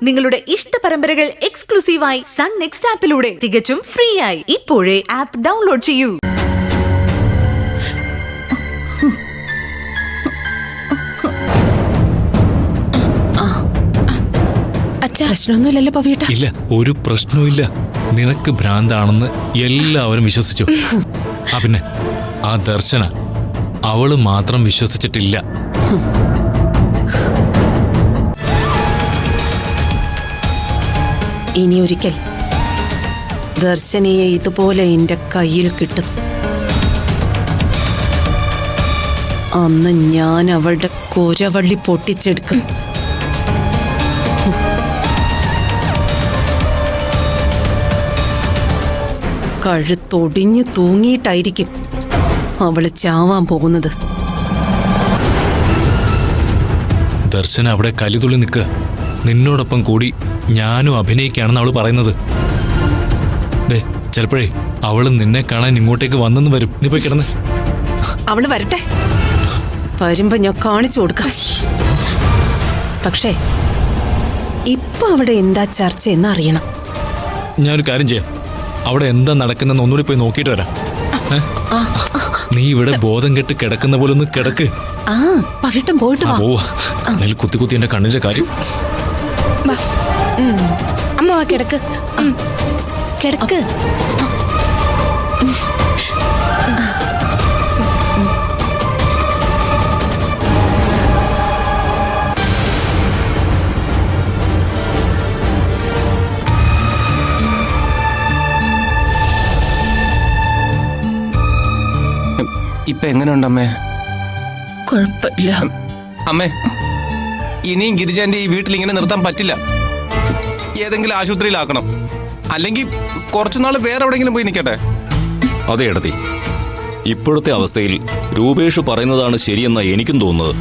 നിങ്ങളുടെ ഇഷ്ട പരമ്പരകൾ എക്സ്ക്ലൂസീവായി സൺ നെക്സ്റ്റ് ആപ്പിലൂടെ തികച്ചും ഫ്രീ ആയി ഇപ്പോഴേ ആപ്പ് ഡൗൺലോഡ് ചെയ്യൂ. പ്രശ്നമൊന്നുമില്ലല്ലോ പവിയേട്ട? ഇല്ല, ഒരു പ്രശ്നവുമില്ല. നിനക്ക് ഭ്രാന്താണെന്ന് എല്ലാവരും വിശ്വസിച്ചു. പിന്നെ ആ ദർശന അവള് മാത്രം വിശ്വസിച്ചിട്ടില്ല. ഇനി ഒരിക്കൽ ദർശനയെ ഇതുപോലെ എന്റെ കയ്യിൽ കിട്ടും. അന്ന് ഞാൻ അവളുടെ കുരവള്ളി പൊട്ടിച്ചെടുക്കും. കഴുത്തൊടിഞ്ഞു തൂങ്ങിയിട്ടായിരിക്കും അവള് ചാവാൻ പോകുന്നത്. ദർശന അവിടെ കലിതുള്ളി നിൽക്കുക. നിന്നോടൊപ്പം കൂടി ഞാനും അഭിനയിക്കുകയാണെന്ന് അവള് പറയുന്നത്. ചിലപ്പോഴേ അവള് നിന്നെ കാണാൻ ഇങ്ങോട്ടേക്ക് വന്നെന്ന് വരും. നീ പോയി കിടന്ന്. അവള് വരട്ടെ, വരുമ്പോ ഞാൻ കാണിച്ചു കൊടുക്കാം. പക്ഷേ ഇപ്പൊ അവിടെ എന്താ ചർച്ച എന്ന് അറിയണം. ഞാനൊരു കാര്യം ചെയ്യാം, അവിടെ എന്താ നടക്കുന്നെന്ന് ഒന്നുകൂടി പോയി നോക്കിയിട്ട് വരാം. നീ ഇവിടെ ബോധം കെട്ട് കിടക്കുന്ന പോലെ ഒന്ന് കിടക്ക്. പവിട്ടം പോയിട്ട് പോവാ. കുത്തി കുത്തി എന്റെ കണ്ണിന്റെ കാര്യം. അമ്മ വാ, കിടക്ക് കിടക്ക്. ഇപ്പൊ എങ്ങനെയുണ്ട് അമ്മേ? കുഴപ്പമില്ല അമ്മേ. ഇനിയും ഗിരിജാന്റെ ഈ വീട്ടിൽ ഇങ്ങനെ നിർത്താൻ പറ്റില്ല. ഏതെങ്കിലും ആശുപത്രിയിലാക്കണം, അല്ലെങ്കിൽ കുറച്ചുനാൾ വേറെ എവിടെയെങ്കിലും പോയി നിൽക്കട്ടെ. അതെ എടതി, ഇപ്പോഴത്തെ അവസ്ഥയിൽ രൂപേഷ് പറയുന്നതാണ് ശരിയെന്നാ എനിക്കും തോന്നുന്നത്.